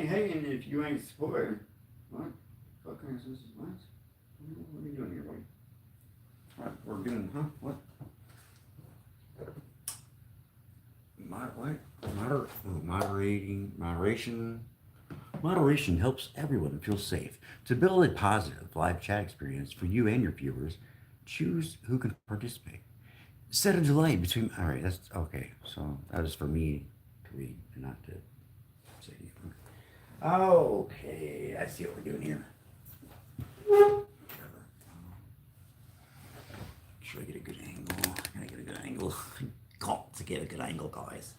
hating if you ain't supporting. What? Fucking is this? What? What are you doing here, buddy? What? We're doing, huh? What? Moderation helps everyone feel safe. To build a positive live chat experience for you and your viewers, choose who can participate. Set a delay between. All right, that's okay. So that is for me to read and not to say anything. Okay, I see what we're doing here. Should I get a good angle? I gotta get a good angle. Call to get a good angle, guys.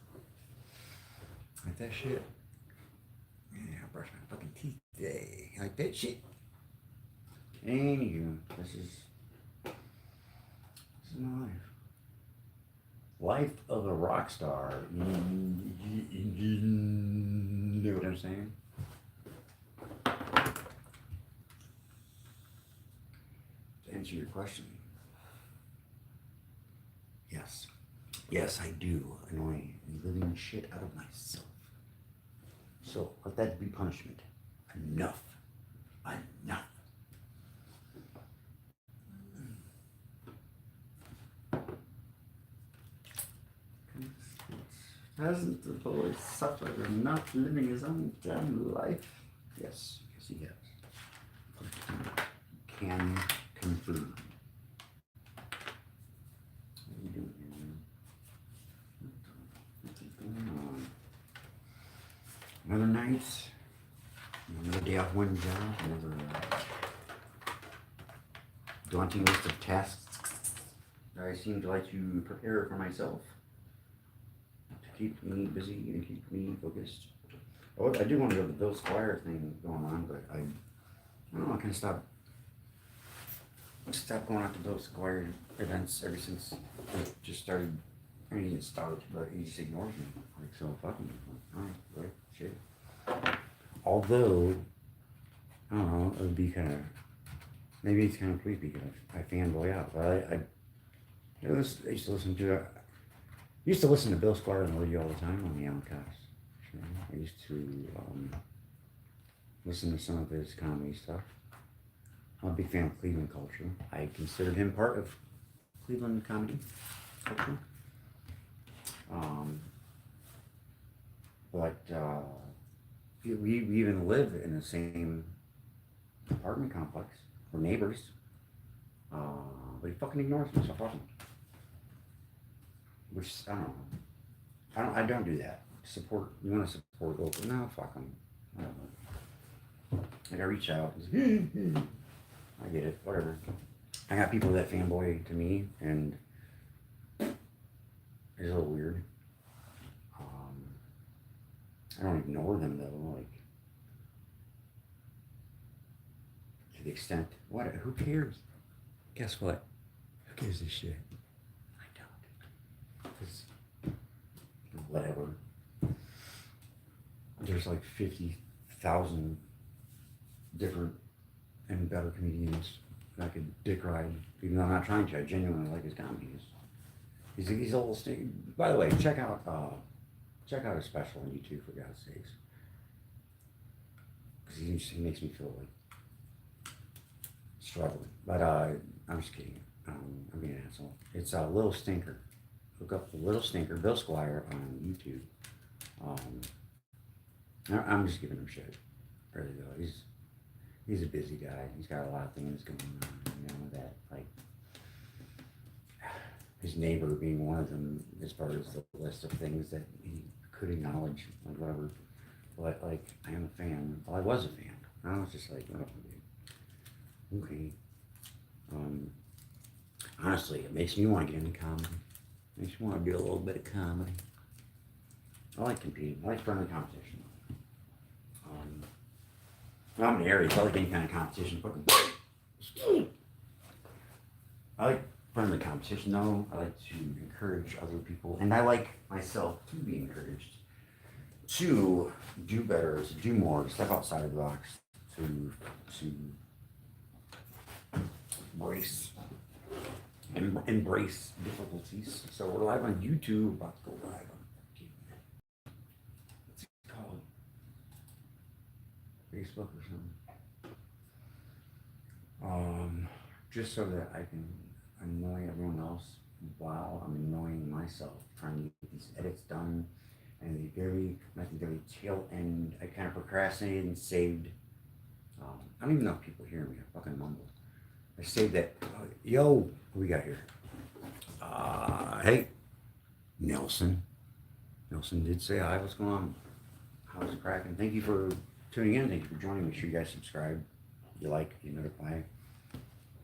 Like that shit. Yeah, I brushed my fucking teeth today. Like that shit. Anywho, this is my life. Life of a rock star. You know what I'm saying? To answer your question, yes. Yes, I do annoy the living shit out of myself. So let that be punishment. Enough. Enough. Hasn't the boy suffered enough living his own damn life? Yes, yes he has. Can confirm. What are you doing here, man? What's going on? Another night, another day off one job, another daunting list of tasks that I seem to like to prepare for myself. Keep me busy and keep me focused. Oh, I do want to go to the Bill Squire thing going on, but I don't know, I kind of stopped going out to Bill Squire events ever since it just started. I mean, it started, but he just ignores me. Like, so fucking, alright, right, shit. Although, I don't know, it would be kind of, maybe it's kind of creepy because I fanboy out, but I used to listen to it. Used to listen to Bill Squire on the radio all the time on the Outcast. I used to listen to some of his comedy stuff. I'm a big fan of Cleveland culture. I considered him part of Cleveland comedy culture. But we even live in the same apartment complex. We're neighbors. But he fucking ignores me so fucking. Which I don't know. I don't do that. Support. You want to support local? No, fuck them. Like I reach out. I get it. Whatever. I got people that fanboy to me, and it's a little weird. I don't ignore them though. Like to the extent. What? Who cares? Guess what? Who gives a shit? Whatever. There's like 50,000 different and better comedians that I could dick ride, even though I'm not trying to. I genuinely like his comedy. He's a little by the way, check out his special on YouTube for God's sakes, because he makes me feel like struggling. But I'm just kidding. I'm being an asshole. It's a Little Stinker. Look up the Little Stinker, Bill Squire on YouTube. I'm just giving him shit. Really though, he's a busy guy. He's got a lot of things going on. You know that, like his neighbor being one of them, as far as the list of things that he could acknowledge, like whatever. But like, I am a fan. Well, I was a fan. I was just like, oh, dude. Okay. Honestly, it makes me want to get into comedy. Makes me want to do a little bit of comedy. I like competing. I like friendly competition. I'm an Aries. I like any kind of competition. I like friendly competition, though. I like to encourage other people, and I like myself to be encouraged to do better, to do more, to step outside of the box, to embrace difficulties. So we're live on YouTube. About to go live on. What's it called? Facebook or something. Just so that I can annoy everyone else while I'm annoying myself, trying to get these edits done. And at the very tail end, I kind of procrastinated and saved. I don't even know if people hear me. I fucking mumble. I saved that. Yo, who we got here? Hey, Nelson. Nelson did say hi. What's going on? How's it cracking? Thank you for tuning in. Thank you for joining. Make sure you guys subscribe. You like, you notify.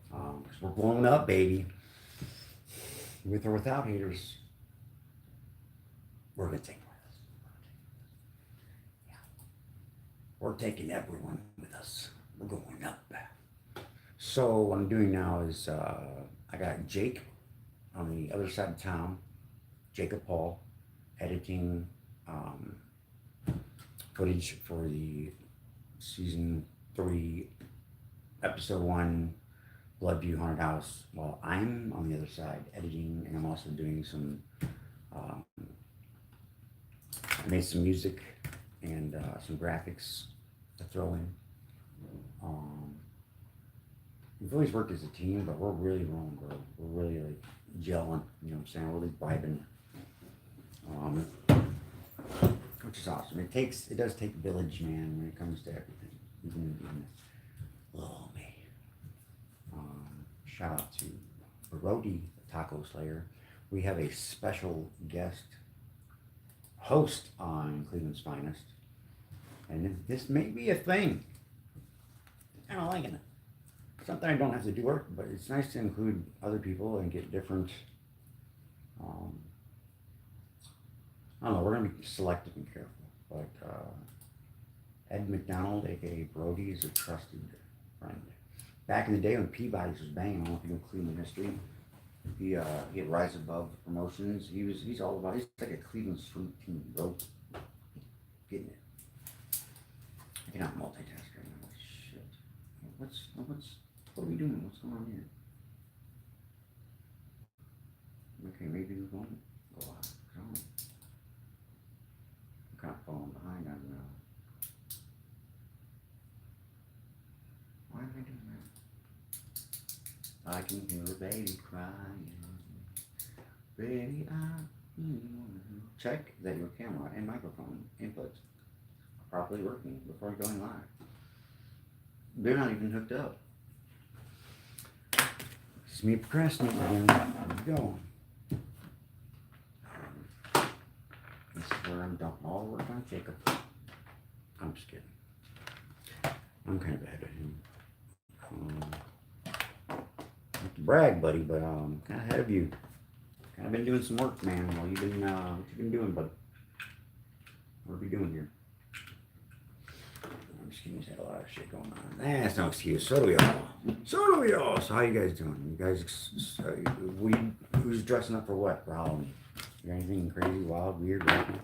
Because we're blowing up, baby. With or without haters, we're going to take with us. Yeah. We're taking everyone with us. We're going up. So what I'm doing now is I got Jake on the other side of town, Jacob Paul, editing footage for the season 3, episode 1, Bloodview Haunted House, while I'm on the other side editing, and I'm also doing some, I made some music and some graphics to throw in. We've always worked as a team, but we're really rolling, bro. We're really like gelling, you know what I'm saying? We're really vibing, which is awesome. It does take a village, man, when it comes to everything. Even oh man. Shout out to Brody, Taco Slayer. We have a special guest host on Cleveland's Finest, and this may be a thing. I don't like it. Something I don't have to do work, but it's nice to include other people and get different. I don't know. We're gonna be selective and careful, but Ed McDonald, aka Brody, is a trusted friend. Back in the day when Peabody's was banging, I don't know if you know Cleveland history. He had Rise Above Promotions. He's all about. He's like a Cleveland street team, bro. Getting it. I cannot multitask right now. Shit. What are we doing? What's going on here? Okay, maybe we won't go out. I'm kind of falling behind on why am I doing that? I can hear a baby crying. Baby, check that your camera and microphone inputs are properly working before going live. They're not even hooked up. It's me procrastinating again. Where we go? This is where I'm dumping all the work on Jacob. I'm just kidding. I'm kind of ahead of him. Not to brag, buddy, but kind of ahead of you. Kind of been doing some work, man. While you've been, what you been doing, bud? What are we doing here? I'm just kidding. He's had a lot of shit going on. That's no excuse. So do we all. So how you guys doing? You guys, who's dressing up for what? For Halloween? You got anything crazy, wild, weird, wacky?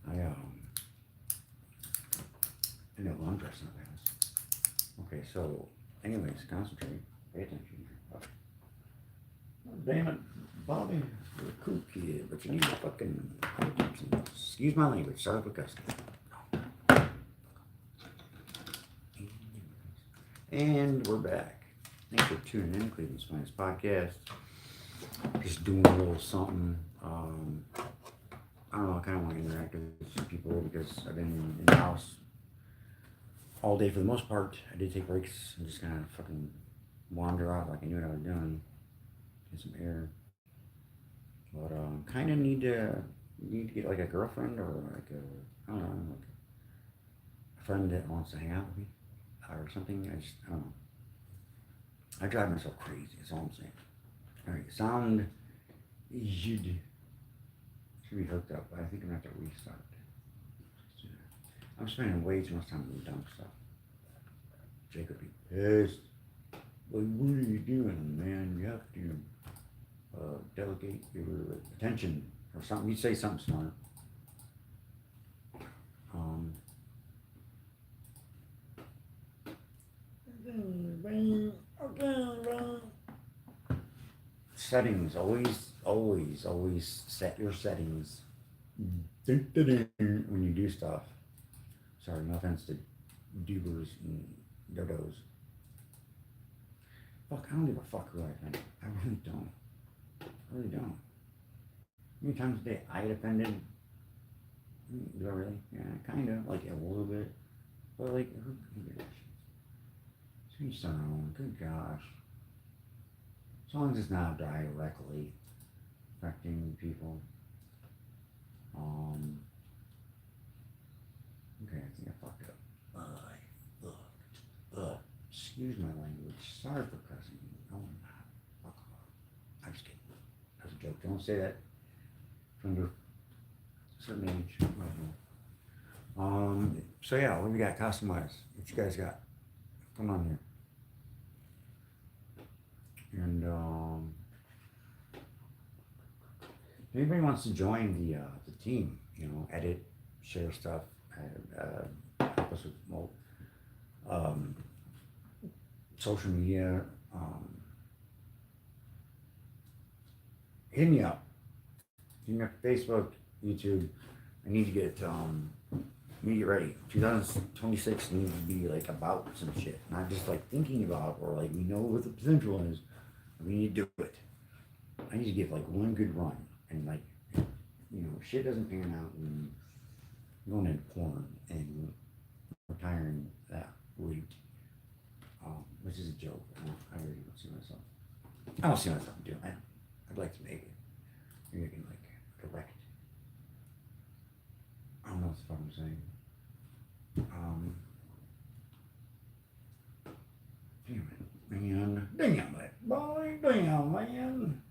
I know who I'm dressing up as. Okay, so, anyways, concentrate. Pay attention here. Oh, damn it, Bobby. You're a cool kid, but you need to fucking pay attention. Excuse my language. Sorry for cussing. And we're back. Thanks for tuning in, Cleveland's Finest Podcast. Just doing a little something. I don't know, I kind of want to interact with people because I've been in the house all day for the most part. I did take breaks and just kind of fucking wander out like I knew what I was doing. Get some air. But kind of need to get like a girlfriend or like a, I don't know, like a friend that wants to hang out with me or something. I don't know. I drive myself crazy, that's all I'm saying. Alright, sound should be hooked up, but I think I'm gonna have to restart. I'm spending way too much time on dumb stuff. Jacob be pissed. Like, what are you doing, man? You have to delegate your attention or something. You say something smart. Settings, always set your settings when you do stuff Sorry, no offense to dubers and dodos. Fuck, I don't give a fuck who I offend. I really don't. I really don't. How many times a day I get offended? Do I really? Yeah, kinda, like a little bit. But like, who gives a shit? To each their own. Good gosh. As long as it's not directly affecting people. Okay, I think I fucked up. I fucked up. Excuse my language. Sorry for cussing. No, I'm not. Fuck off. I'm just kidding. That was a joke. Don't say that from your certain age. So yeah, what do we got customized? What you guys got? Come on here. And if anybody wants to join the team, you know, edit, share stuff, help us with social media, hit me up. Hit me up Facebook, YouTube. I need to get ready. 2026 needs to be like about some shit, not just like thinking about or like we know what the potential is. We need to do it. I need to give like one good run, and like, you know, shit doesn't pan out and going into porn and retiring that week, which is a joke. I really don't see myself. I don't see myself doing that. I'd like to make it. Maybe I can like direct. I don't know what the fuck I'm saying. Damn it, boy, damn, man.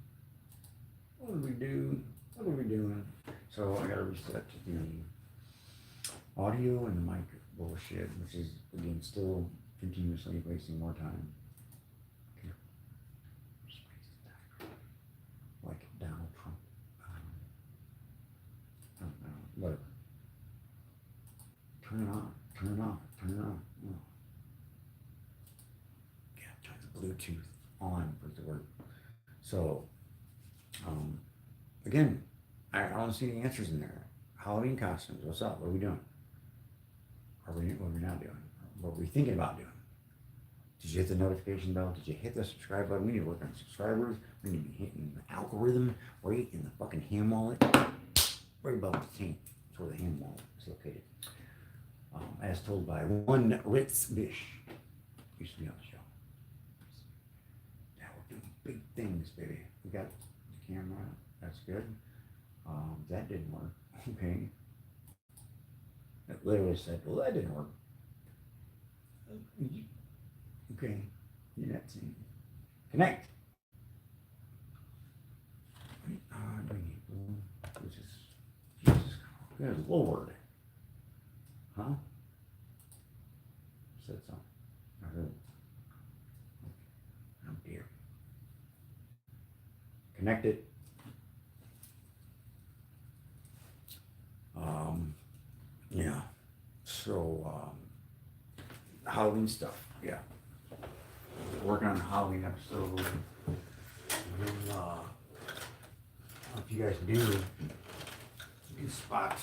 What do we do? What are we doing? So I gotta reset the audio and the mic bullshit, which is again still continuously wasting more time. Okay. Like Donald Trump. I don't know. Whatever. Turn it on. Turn it on. Turn it on. Oh. Yeah, turn the Bluetooth on for the word. So, again, I don't see any answers in there. Halloween costumes. What's up? What are we doing? What are we not doing? What are we thinking about doing? Did you hit the notification bell? Did you hit the subscribe button? We need to work on subscribers. We need to be hitting the algorithm right in the fucking hand wallet. Right above the tank. That's where the hand wallet is located. As told by one Ritz Bish. Used to be on the show. Now we're doing big things, baby. We got the camera. That's good. That didn't work. Okay. It literally said, well, that didn't work. Okay. You're not seeing. Connect. Which is, Jesus, good Lord. Huh? Said something. I heard. Oh dear. Connect it. Yeah. So, Halloween stuff. Yeah. Working on a Halloween episode. And, if you guys knew, you can spot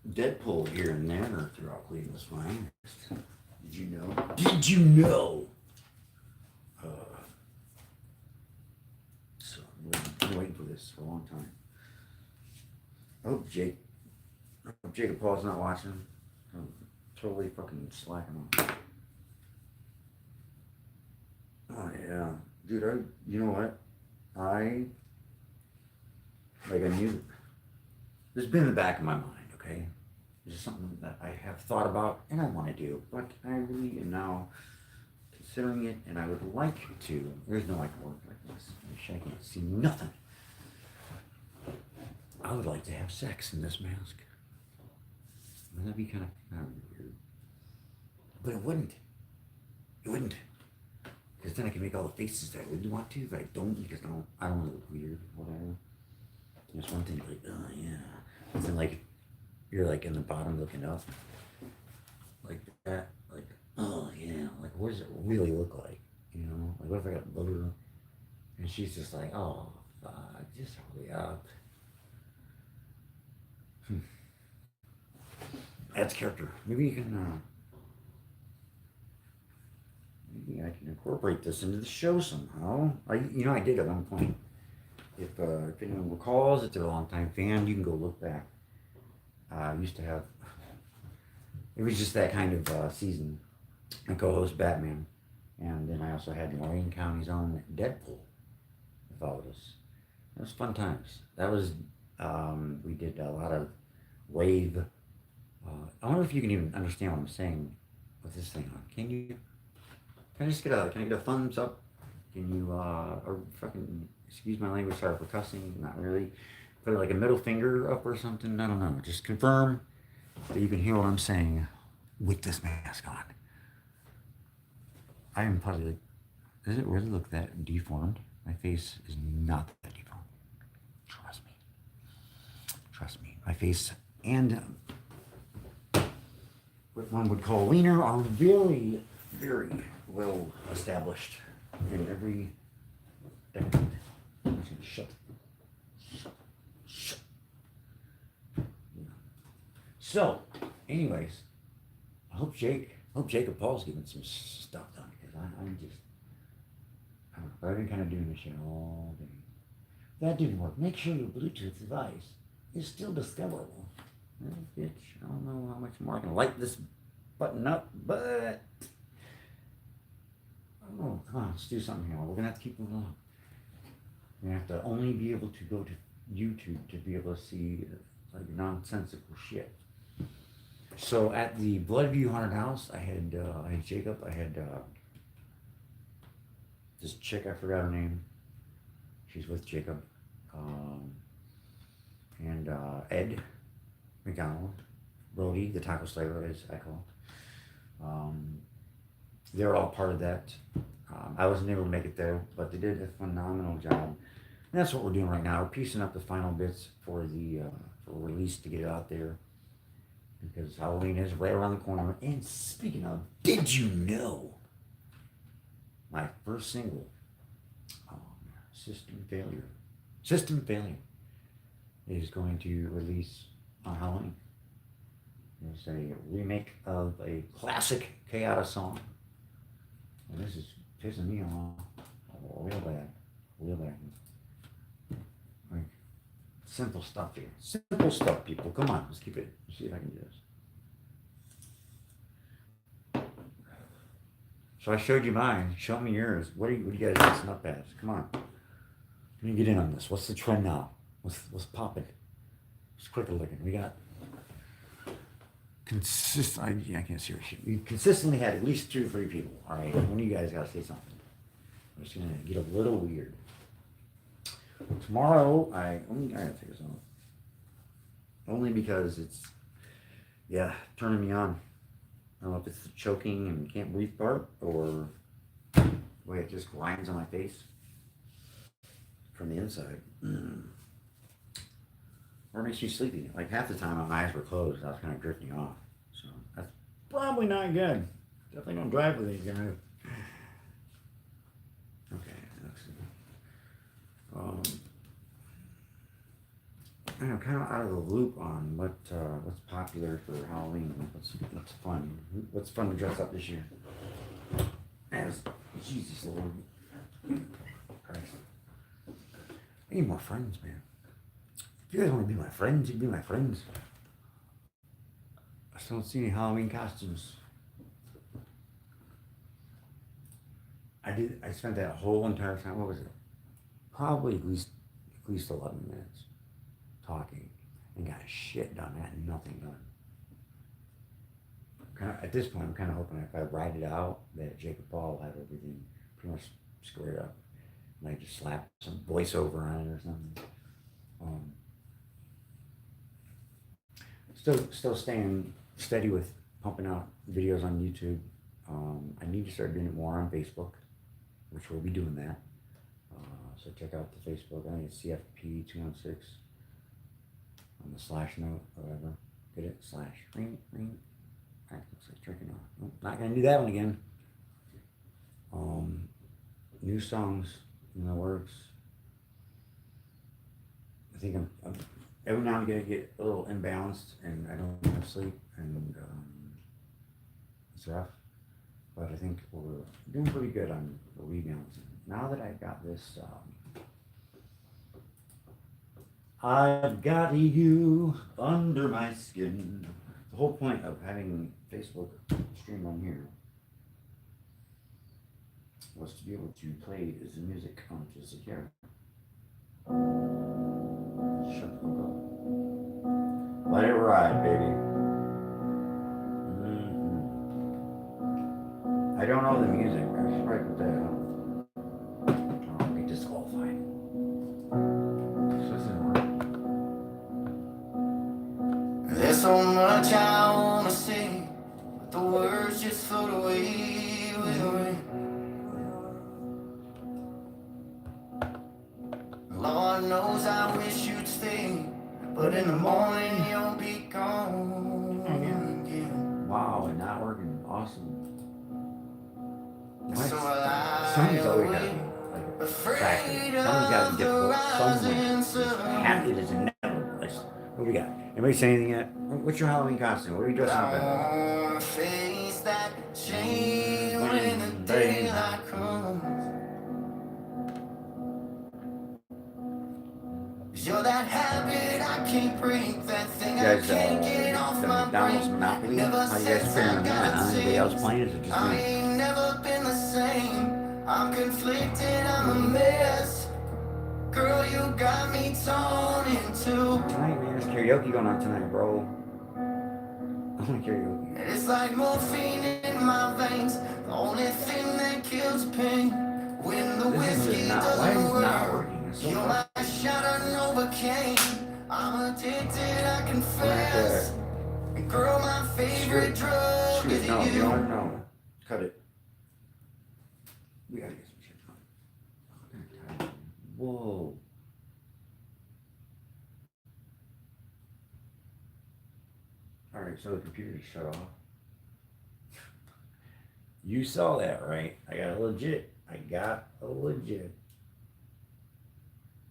Deadpool here and there throughout Cleveland's finest. Did you know? Did you know? So I've been waiting for this for a long time. I hope Jacob Paul's not watching. I'm totally fucking slacking off. Oh yeah, dude. You know what? I knew. This has been in the back of my mind. Okay, this is something that I have thought about and I want to do, but I really am now considering it, and I would like to. There's no like work like this. I can't see nothing. I would like to have sex in this mask. Wouldn't that be kind of weird? But it wouldn't. It wouldn't. Because then I can make all the faces that I would want to, but I don't, because I don't want to look weird, whatever. There's one thing like, oh yeah. And then like, you're like in the bottom looking up. Like that. Like, oh yeah. Like, what does it really look like? You know? Like, what if I got butter? And she's just like, oh, fuck, just hurry up. adds character. Maybe you can, maybe I can incorporate this into the show somehow. I did at one point. If anyone recalls, if they're a long time fan, you can go look back. I used to have, it was just that kind of season. I co-host Batman, and then I also had Lorain County's own Deadpool followed us. It was fun times. That was we did a lot of wave. I wonder if you can even understand what I'm saying with this thing on. Can you? Can I just get a? Can I get a thumbs up? Can you? Or fucking excuse my language. Sorry for cussing. Not really. Put like a middle finger up or something. I don't know. Just confirm that you can hear what I'm saying with this mask on. I am probably like, does it really look that deformed? My face is not that deformed. Trust me. Trust me. My face and what one would call leaner are very, very well established in every decade. Shut. So, anyways, I hope Jacob Paul's getting some stuff done because I'm just, I don't know, I've been kind of doing this shit all day. That didn't work. Make sure your Bluetooth device is still discoverable. Well, bitch, I don't know how much more I can light this button up, but oh, come on, let's do something here. We're gonna have to keep moving on. We're gonna have to only be able to go to YouTube to be able to see like nonsensical shit. So at the Bloodview Haunted House, I had Jacob, I had this chick, I forgot her name. She's with Jacob, and Ed McDonald, Brody, the Taco Slayer, as I call him. They're all part of that. I wasn't able to make it there, but they did a phenomenal job. And that's what we're doing right now. We're piecing up the final bits for the for release to get it out there. Because Halloween is right around the corner. And speaking of, did you know my first single, System Failure, is going to release on Halloween. It's a remake of a classic Chaota song. And this is pissing me off real bad. Like, simple stuff here. Simple stuff, people. Come on, let's keep it. Let's see if I can do this. So I showed you mine. Show me yours. What are you guys messing up as? Come on. Let me get in on this. What's the trend now? What's popping? Let's quick a look. We got I can't see your shit. We consistently had at least 2 or 3 people. All right, one of you guys got to say something. I'm just gonna get a little weird. Tomorrow, I gotta take this off. Only because it's, turning me on. I don't know if it's the choking and can't breathe part or the way it just grinds on my face from the inside. Or makes you sleepy. Like half the time my eyes were closed, I was kind of drifting off. So that's probably not good. Definitely don't drive with these guys. Okay, let's see. I'm kind of out of the loop on what's popular for Halloween. What's fun? What's fun to dress up this year? As Jesus Lord Christ. I need more friends, man. If you guys want to be my friends, you be my friends. I still don't see any Halloween costumes. I spent that whole entire time, what was it? Probably at least 11 minutes talking and got shit done. I had nothing done. At this point, I'm kind of hoping if I write it out that Jacob Paul will have everything pretty much squared up. And I just slap some voiceover on it or something. Still staying steady with pumping out videos on YouTube. I need to start doing it more on Facebook, which we'll be doing that. So check out the Facebook. I think it's CFP216 on the slash note, or whatever. Get it? Slash. Ring. Alright, looks like drinking off. Nope, not gonna do that one again. New songs in the works. I think I'm every now and again I get a little imbalanced and I don't have sleep and and it's rough. But I think we're doing pretty good on the rebalancing. Now that I've got this, I've got you under my skin. The whole point of having Facebook stream on here was to be able to play the music on just like here. Shut the fuck up. Let it ride, baby. I don't know the music. I should probably put that on. I'll be disqualified. There's so much I wanna say, but the words just float away with the rain. Lord knows I wish you'd stay, but in the morning you'll be gone again. Wow, and not working. Awesome. So Something's always got to be like a factor. Something's got to be difficult somewhere. It is inevitable. What do we got? Anybody say anything yet? What's your Halloween costume? What are you dressing up as? Face that shame when the daylight comes. You're that habit I can't break, that thing I can't get off my brain. Monopoly? How you guys figuring on that? Anybody else playing? Is it just I me? ain't never been the same. I'm conflicted, I'm a mess. Girl, you got me torn in two. Tonight, man, there's karaoke going on tonight, bro. I want karaoke. It's like morphine in my veins. The only thing that kills pain. When the whiskey doesn't work, you're my shot of Novocaine. I'm addicted, I confess. And girl, my favorite drug is you. No. Cut it. We gotta get some shit on. Whoa. Alright, so the computer just shut off. You saw that, right? I got a legit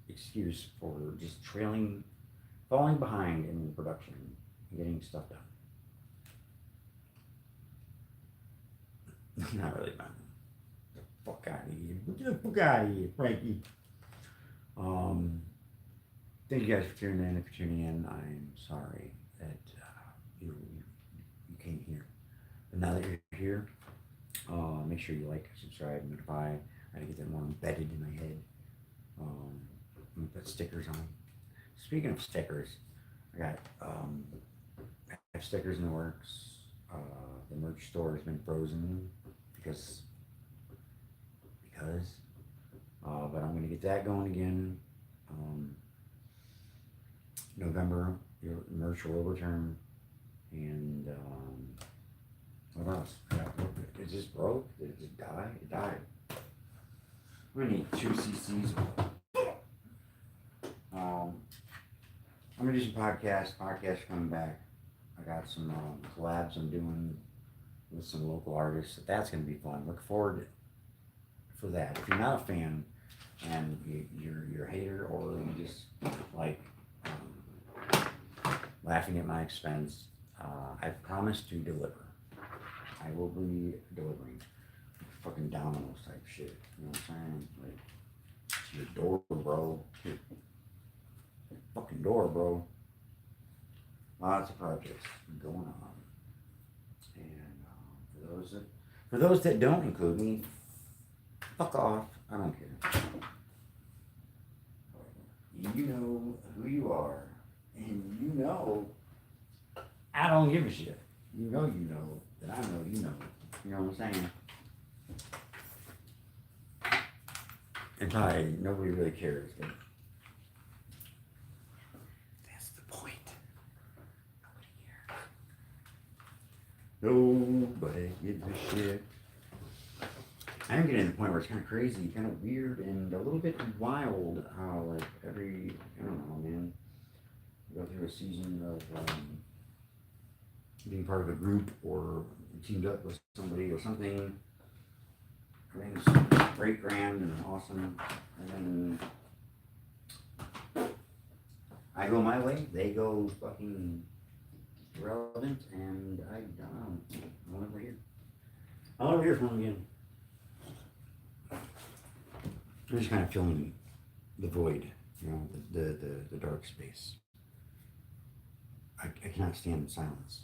excuse for just falling behind in production and getting stuff done. Not really, man. Get the fuck out of here. Get the fuck out of here, Frankie. Thank you guys for tuning in. If you're tuning in, I'm sorry that you came here. But now that you're here, make sure you like, subscribe, notify. I gotta get that more embedded in my head. I'm gonna put stickers on. Speaking of stickers, I have stickers in the works. The merch store has been frozen because. But I'm gonna get that going again. November, your merch will return. And what else? It just broke. Did it just die? It died. We need 2 cc's. I'm gonna do some podcasts coming back. I got some collabs I'm doing with some local artists. That's gonna be fun. Look forward for that. If you're not a fan and you're a hater or you just like laughing at my expense, I promise to deliver. I will be delivering fucking Domino's type shit. You know what I'm saying? Like, to your door, bro. To your fucking door, bro. Lots of projects going on. And for those that don't include me, fuck off. I don't care. You know who you are. And you know I don't give a shit. You know that I know you know. You know what I'm saying? And probably nobody really cares, but that's the point. Nobody gives a shit. I'm getting to the point where it's kind of crazy, kind of weird, and a little bit wild how, like, I don't know, man, go through a season of being part of a group or teamed up with somebody or something. Everything's great, grand, and awesome. And then I go my way, they go fucking relevant, and I don't know. I'll never hear. I'll never hear from him again. I'm just kind of filling the void, you know, the dark space. I cannot stand silence.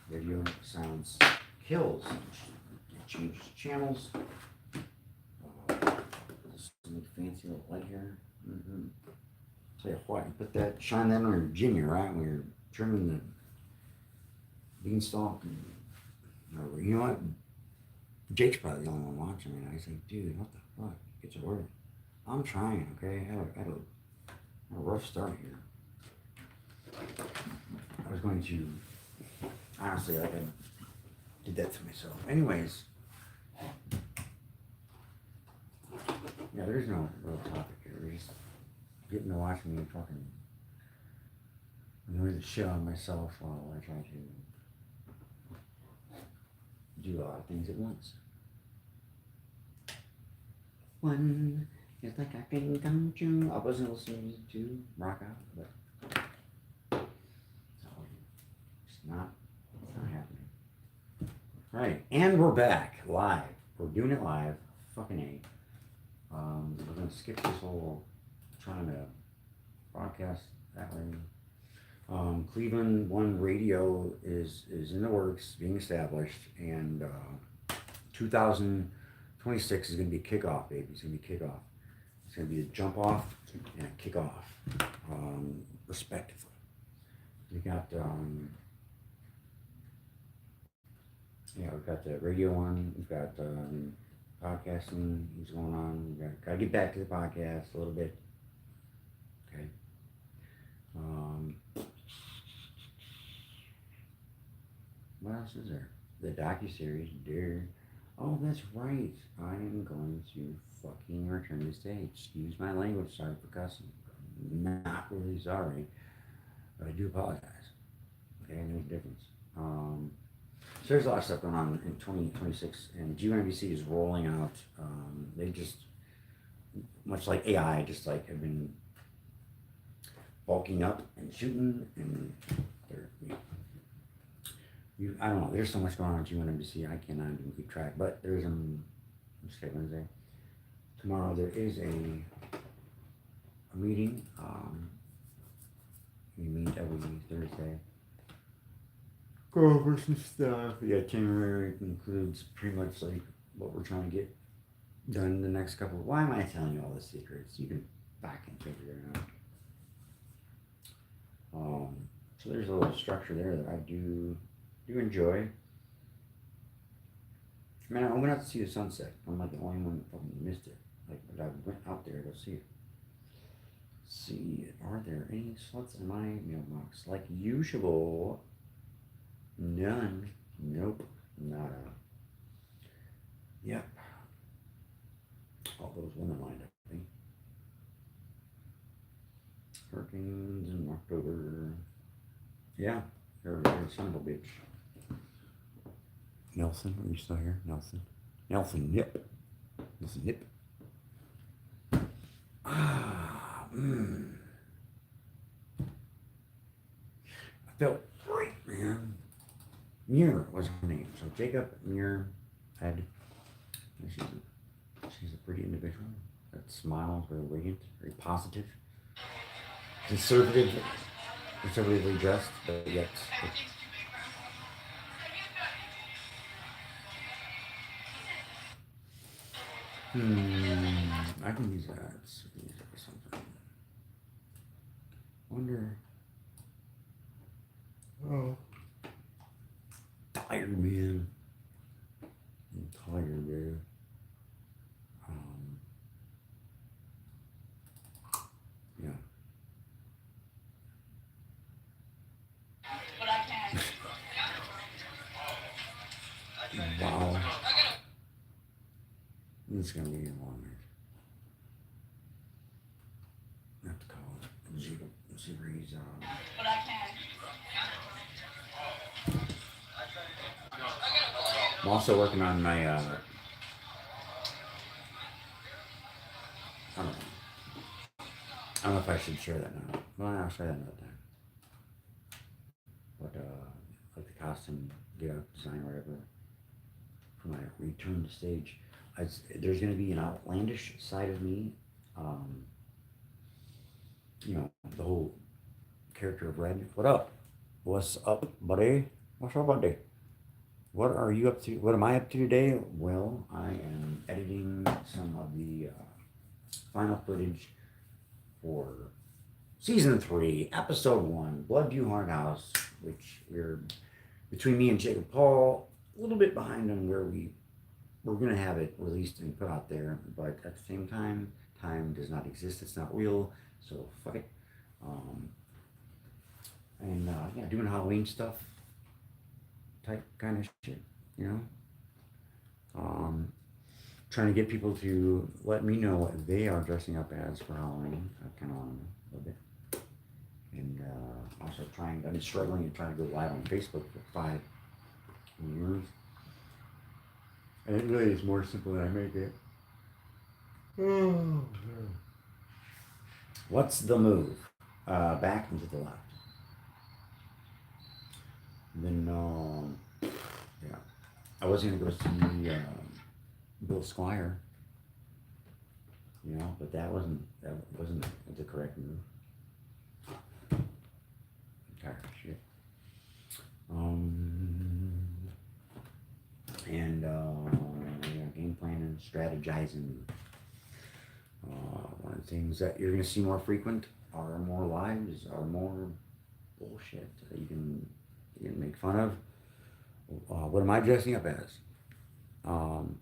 Radio silence kills. It changes channels. Some fancy little light here. Mm-hmm. Tell you what, you put that, shine that on your Jimmy, right? When you're trimming the beanstalk. Or, you know what? Jake's probably the only one watching me. I was like, dude, what the fuck? Get your word. I'm trying, okay? I had a rough start here. I was going to, honestly, like I did that to myself. Anyways, yeah, there's no real topic here. We're just getting to watch me fucking annoy the shit out of myself while I try to do a lot of things at once. One is like I can come to. I wasn't listening to rock out, but it's not happening. All right, and we're back live. We're doing it live. Fucking A. We're gonna skip this whole trying to broadcast that way. Cleveland One Radio is in the works, being established, and 2026 is going to be a kickoff, baby. It's going to be a kickoff. It's going to be a jump off and a kickoff, respectively. We got, we've got the radio one. We've got podcasting is going on. We got to get back to the podcast a little bit. Okay. What else is there? The docuseries, dear. Oh, that's right. I am going to fucking return to stage. Excuse my language. Sorry for cussing. Not really sorry, but I do apologize. Okay, there's a difference. So there's a lot of stuff going on in 2026, and GNBC is rolling out. They just, much like AI, just like have been bulking up and shooting, and they're. I don't know. There's so much going on at UNBC. I cannot even keep track. But there's Wednesday. Tomorrow there is a meeting. We meet every Thursday. Go over some stuff. The itinerary includes pretty much like what we're trying to get done the next couple. Why am I telling you all the secrets? You can back and figure it out. So there's a little structure there that I do enjoy. Man, I went out to see the sunset. I'm like the only one that fucking missed it. Like, but I went out there to see it. See, are there any sluts in my mailbox? Like usual. None. Nope. Nada. Yep. All those women lined up. I think. Hurricanes in October. Yeah. You're a son of a bitch. Nelson, are you still here? Nelson Nip. Nelson Nip. I felt great, man. Muir was her name. So Jacob Muir had. She's a pretty individual. That smile is very radiant, very positive, conservatively dressed, but yet. I can use that for something. Wonder. Oh. Tired, man. I'm tired, dude. Yeah. Wow. This is gonna be a long night. I have to call it. See where he's But I can. I'm also working on my I don't know. I don't know if I should share that now. Well, I'll share that another time. what like the costume get up design or whatever for my return to stage. There's gonna be an outlandish side of me. Um, the whole character of Red. What up? What's up, buddy? What's up, buddy? What are you up to? What am I up to today? Well, I am editing some of the final footage for season 3, episode 1, Bloodview Haunted House, which we're between me and Jacob Paul, a little bit behind on where we're gonna have it released and put out there, but at the same time, time does not exist. It's not real, so fuck it. Yeah, doing Halloween stuff, type kind of shit, you know. Trying to get people to let me know what they are dressing up as for Halloween. I kind of want to know a little bit. And also I've been struggling and trying to go live on Facebook for 5 years. And it really is more simple than I make it. Oh, what's the move? Back and to the left. And then, yeah. I was going to go see Bill Squire, but that wasn't the correct move. I'm tired of shit. Game planning, strategizing. One of the things that you're going to see more frequent are more lives, are more bullshit that you can make fun of. What am I dressing up as?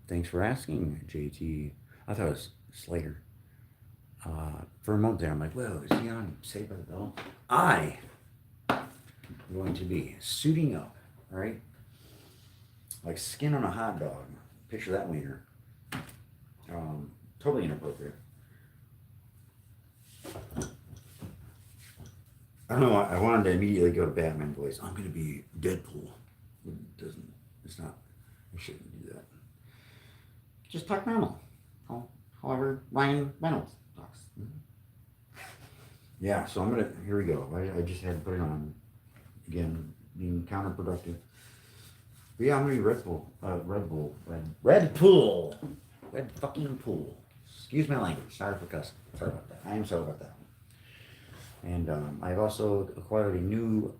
Thanks for asking, JT. I thought it was Slater. For a moment there, I'm like, whoa, is he on Saved by the Bell? I am going to be suiting up, right? Like skin on a hot dog. Picture that wiener. Totally inappropriate. I don't know, I wanted to immediately go to Batman voice. I'm going to be Deadpool. It's not, I shouldn't do that. Just talk normal. However, Ryan Reynolds talks. Yeah, so here we go. I just had to put it on. Again, being counterproductive. But yeah, I'm going to be Red fucking Pool. Excuse my language. Sorry for cussing. Sorry about that. I am sorry about that. And I've also acquired a new,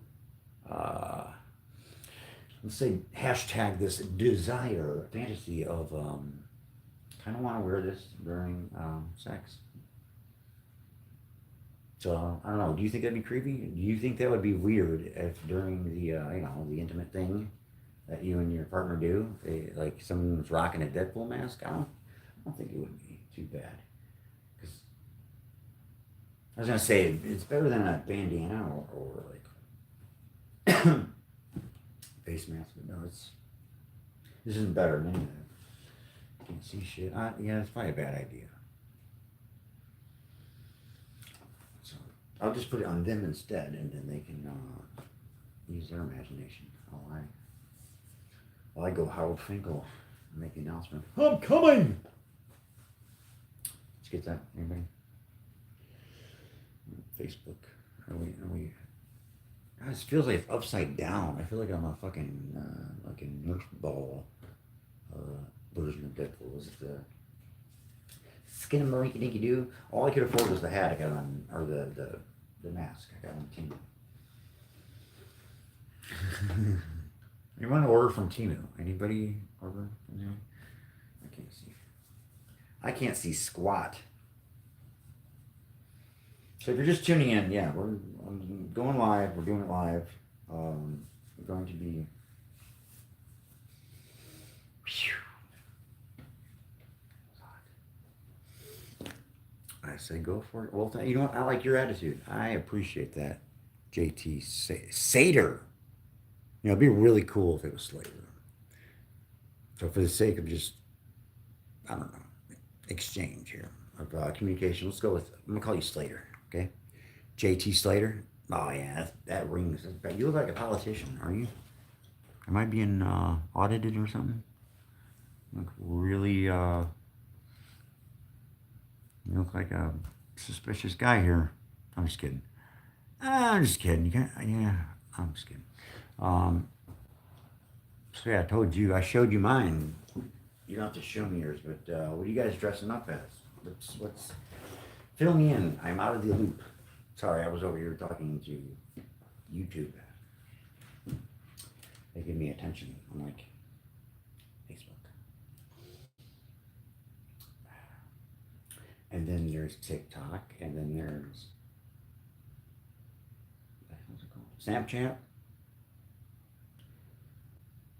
let's say, hashtag this desire, fantasy of, kind of want to wear this during sex. So, I don't know. Do you think that'd be creepy? Do you think that would be weird if during the, the intimate thing that you and your partner do, like someone's rocking a Deadpool mask? I don't think it would be too bad. I was gonna say it's better than a bandana or like face mask, but no, this isn't better than any of that. Can't see shit. Yeah, it's probably a bad idea. So I'll just put it on them instead, and then they can use their imagination. While I go Howard Finkel and make the announcement. I'm coming. Did you get that? Anybody? Facebook. Are we? It feels like it's upside down. I feel like I'm a fucking like a Nerf ball version of Deadpool. Was it the skin of Marinky Dinky Doo? All I could afford was the hat I got on, or the mask I got on Temu. You want to order from Temu? Anybody order from there? I can't see squat. So if you're just tuning in, yeah, I'm going live. We're doing it live. We're going to be. I say go for it. Well, you know what? I like your attitude. I appreciate that, JT Sater. It'd be really cool if it was Slater. So for the sake of just, I don't know, exchange here of communication, let's go with, I'm gonna call you Slater. Okay, JT Slater. Oh yeah, that rings. You look like a politician, are you? Am I being audited or something? You look really. You look like a suspicious guy here. I'm just kidding. I'm just kidding. You can't. Yeah, I'm just kidding. So yeah, I told you, I showed you mine. You don't have to show me yours, but what are you guys dressing up as? Let's fill me in. I'm out of the loop. Sorry, I was over here talking to YouTube. They give me attention, unlike Facebook. And then there's TikTok, and then there's what's it called? Snapchat.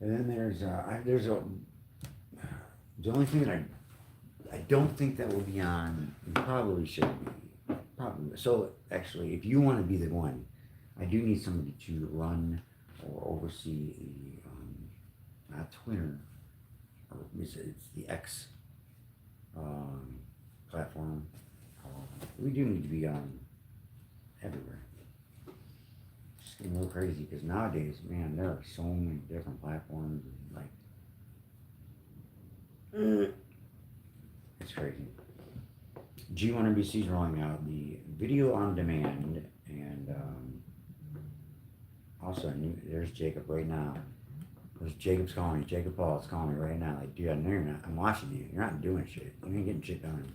And then there's a the only thing that I don't think that will be on. Probably should be. Probably. So actually, if you want to be the one, I do need somebody to run or oversee the not Twitter, or it's the X platform. We do need to be on everywhere. It's getting a little crazy because nowadays, man, there are so many different platforms. Like, it's crazy. G1NBC is rolling out the video on demand, and also there's Jacob right now. There's Jacob's calling me. Jacob Paul is calling me right now. Like, dude, I know you're not. I'm watching you. You're not doing shit. You ain't getting shit done.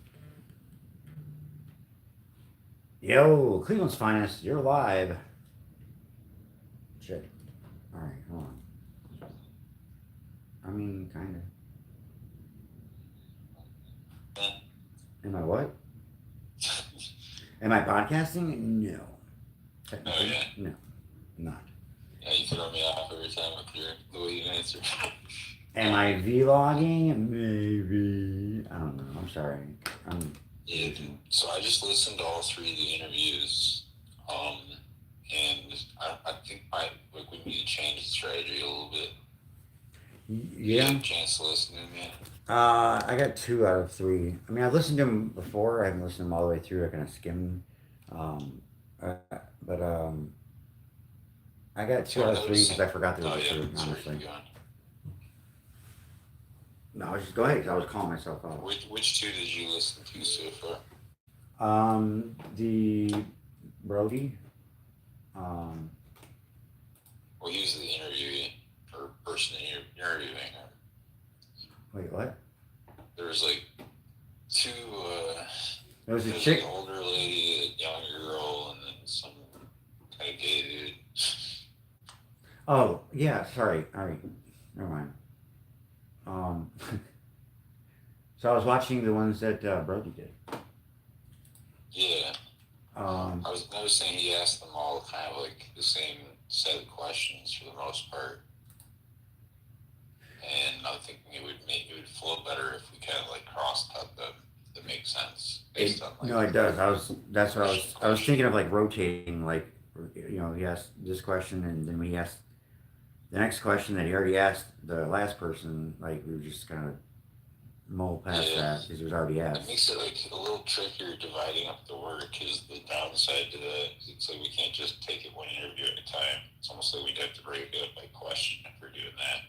Yo, Cleveland's finest. You're live. Shit. All right, hold on. I mean, kind of. Am I what? Am I podcasting? No. Technically, no, I'm not. Yeah, you throw me off every time with the way you answer. Am I vlogging? Maybe. I don't know. I'm sorry. Yeah, so I just listened to all 3 of the interviews, and I think we need to change the strategy a little bit. Yeah. You had a chance to listen to them yet? I got 2 out of 3. I mean, I listened to them before. I haven't listened to them all the way through. I kind of skimmed. But I got 2 out of 3 because I forgot they were through, honestly. No, I was just go ahead because I was calling myself out. Which 2 did you listen to so far? The Brody. Well, he was the interviewee or person interviewing her. Wait, what? There was like 2. There was a chick. An older lady, a younger girl, and then some kind of gay dude. Oh yeah, sorry. All right, never mind. So I was watching the ones that Brody did. Yeah. I was noticing he asked them all kind of like the same set of questions for the most part, and I'm thinking it would flow better if we kind of like cross-cut them. That makes sense. Based on, like, no, it does. That's what I was thinking of, like rotating, like, you know, he asked this question and then we asked the next question that he already asked the last person. Like, we were just kind of mull past that because it was already asked. It makes it like a little trickier dividing up the work. Is the downside to that? It's like we can't just take it one interview at a time. It's almost like we'd have to break it up by question if we're doing that.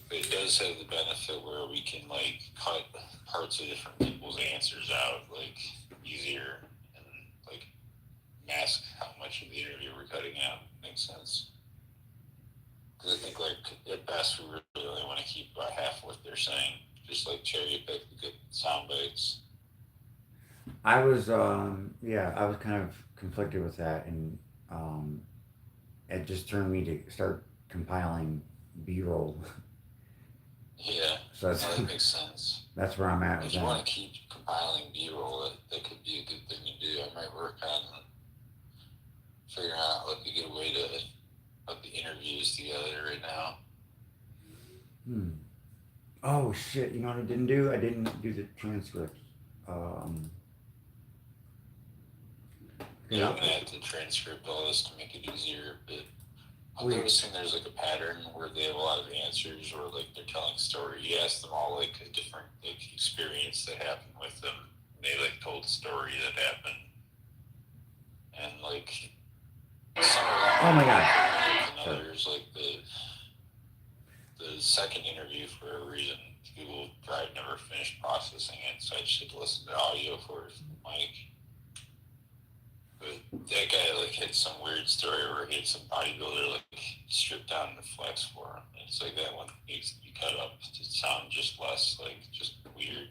But it does have the benefit where we can like cut parts of different people's answers out like easier and like mask how much of the interview we're cutting out. Makes sense. Because I think like at best we really only want to keep about half of what they're saying. Just like cherry pick the good sound bites. I was kind of conflicted with that, and it just turned me to start compiling B-roll. Yeah, so that makes sense. That's where I'm at. If you want to keep compiling B-roll, that could be a good thing to do. I might work on figuring out like a good way to put the interviews together right now. Oh shit! You know what I didn't do? I didn't do the transcript. Yeah, I'm gonna have to transcript all this to make it easier, but I'm noticing there's like a pattern where they have a lot of answers or like they're telling a story. You ask them all like a different like experience that happened with them. They like told a story that happened. And like some of them, oh my god. And others like the second interview for a reason. People probably never finished processing it, so I just had to listen to audio for it from the mic. But that guy like had some weird story where he had some bodybuilder like stripped down to flex for him. And it's like that one needs to be cut up to sound just less like just weird.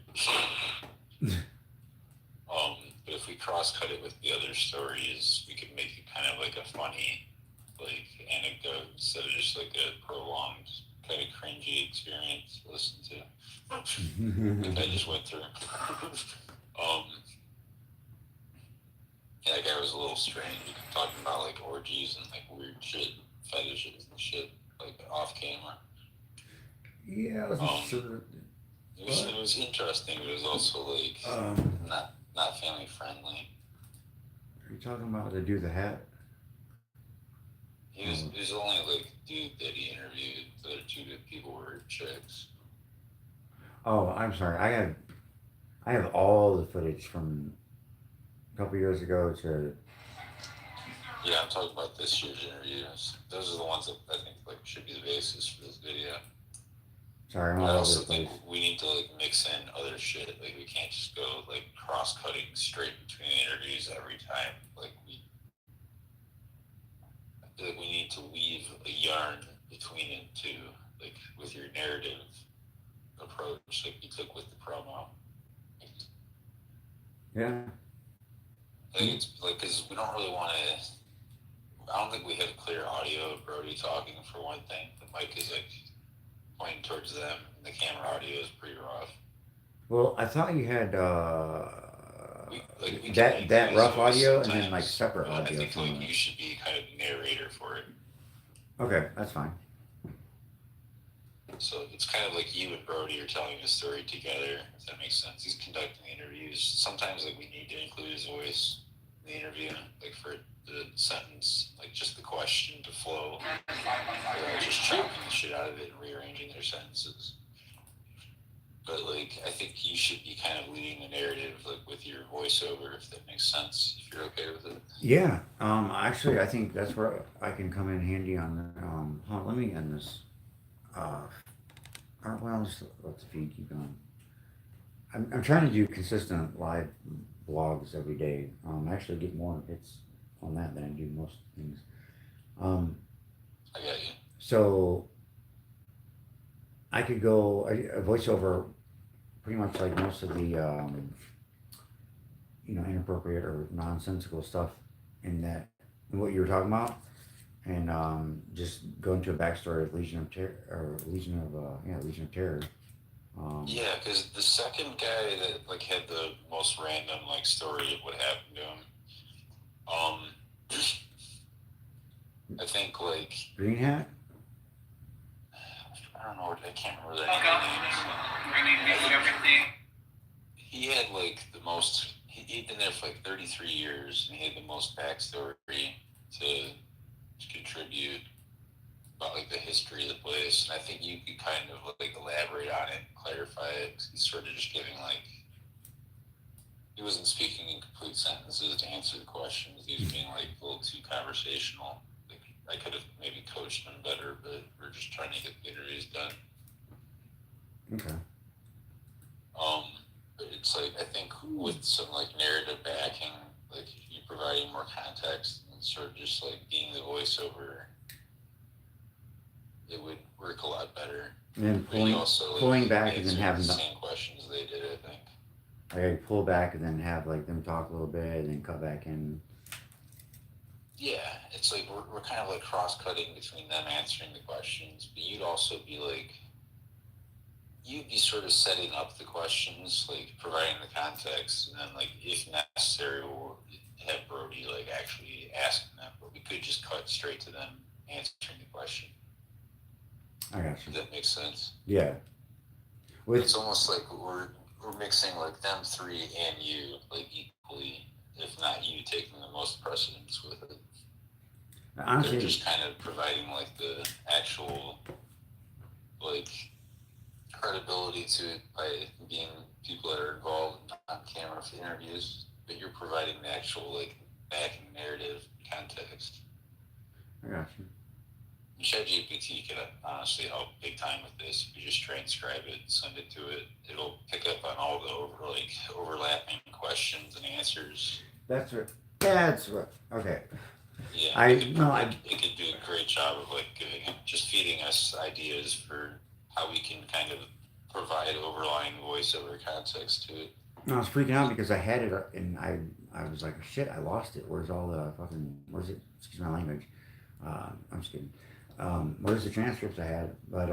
But if we cross cut it with the other stories, we could make it kind of like a funny like anecdote instead of just like a prolonged kind of cringy experience to listen to. Like I just went through. Yeah, that guy was a little strange. Talking about like orgies and like weird shit, fetishes and shit, like off camera. Yeah, It was interesting, but it was also like not family friendly. Are you talking about the dude with the hat? He was only like dude that he interviewed. The other two people were chicks. Oh, I'm sorry. I have all the footage from a couple years ago to. Yeah, I'm talking about this year's interviews. Those are the ones that I think like should be the basis for this video. Sorry, I'm I all over also the think place. we need to like mix in other shit. Like we can't just go like cross-cutting straight between the interviews every time. Like I feel like we need to weave a yarn between it too, like with your narrative approach, like you took with the promo. Yeah. I think it's like because we don't really want to. I don't think we have clear audio of Brody talking for one thing. The mic is like pointing towards them, and the camera audio is pretty rough. Well, I thought you had We can that use rough voice audio and then like sometimes, separate but I audio think from like it. you should be kind of narrator for it. Okay, that's fine. So it's kind of like you and Brody are telling the story together, if that makes sense. He's conducting interviews. Sometimes like we need to include his voice in the interview, like for the sentence, like just the question to flow, without just chopping the shit out of it and rearranging their sentences. But like I think you should be kind of leading the narrative like with your voiceover, if that makes sense, if you're okay with it. Yeah. Actually, I think that's where I can come in handy on. Hold on, let me end this. Well, just let the feed keep going. I'm trying to do consistent live blogs every day. I actually get more hits on that than I do most things. I got you. So I could go a voiceover pretty much like most of the inappropriate or nonsensical stuff in that in what you were talking about, and just go into a backstory of Legion of Terror or Legion of Terror. Yeah, because the second guy that like had the most random like story of what happened to him, I think like Green Hat. I don't know, I can't remember the names. He had like the most. He'd been there for like 33 years, and he had the most backstory to contribute about like the history of the place. And I think you could kind of like elaborate on it, and clarify it. 'Cause he's sort of just giving like he wasn't speaking in complete sentences to answer the questions. He was being like a little too conversational. Like I could have maybe coached him better, but we're just trying to get the interviews done. Okay. But it's like I think with some like narrative backing, like you providing more context and sort of just like being the voiceover, it would work a lot better. And then But you also, like, pulling back and then answered having the the, same questions they did, I think. I pull back and then have like them talk a little bit and then cut back in. Yeah, it's like we're kind of like cross-cutting between them answering the questions, but you'd also be like, you'd be sort of setting up the questions, like providing the context, and then like if necessary, we'll have Brody like actually asking them, but we could just cut straight to them answering the question. I got you. Does that make sense? Yeah. It's almost like we're mixing like them three and you like equally, if not you taking the most precedence with it. Honestly, They're just kind of providing like the actual like credibility to it by being people that are involved on camera for interviews, but you're providing the actual like backing narrative context. I got you. ChatGPT can honestly help big time with this. If you just transcribe it, send it to it, it'll pick up on all the overlapping questions and answers. That's what That's what. Okay. Yeah, it could do a great job of like just feeding us ideas for how we can kind of provide overlying voiceover context to it. No, I was freaking out because I had it and I was like, shit, I lost it. Where's all the fucking, where's it? Excuse my language. I'm just kidding. Where's the transcripts I had? But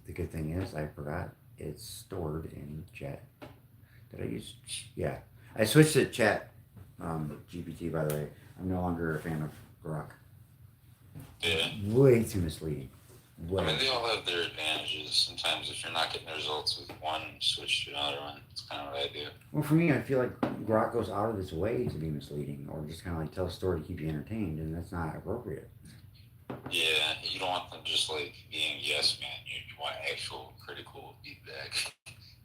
the good thing is I forgot it's stored in chat. Did I use? Yeah. I switched to chat GPT, by the way. I'm no longer a fan of Grok. Yeah. Way too misleading. I mean, they all have their advantages. Sometimes if you're not getting results with one, switch to another one. That's kind of what I do. Well, for me, I feel like Grok goes out of its way to be misleading or just kind of like tell a story to keep you entertained, and that's not appropriate. Yeah, you don't want them just like being yes man. You want actual critical feedback.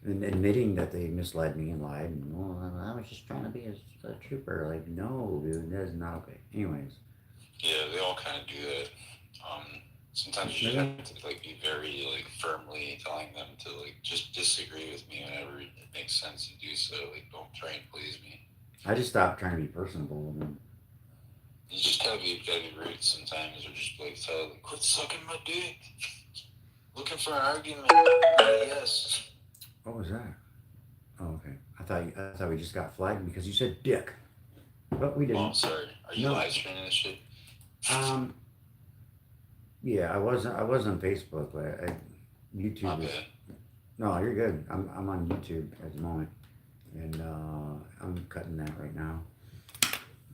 And admitting that they misled me and lied, and well, I was just trying to be a trooper. Like, no, dude, that is not okay. Anyways. Yeah, they all kind of do that. Sometimes you just have to like be very like firmly telling them to like just disagree with me whenever it makes sense to do so. Like, don't try and please me. I just stopped trying to be personable. And You just gotta be rude sometimes, or just like tell them, quit sucking my dick. Looking for an argument? Yes. what was that? Oh, okay. I thought we just got flagged because you said dick, but we didn't. Oh, sorry. Are you live streaming this shit? Yeah, I was on Facebook, but YouTube. My bad. No, you're good. I'm on YouTube at the moment, and I'm cutting that right now.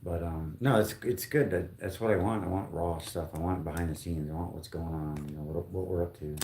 But no, it's good. That's what I want. I want raw stuff. I want behind the scenes. I want what's going on. You know what we're up to.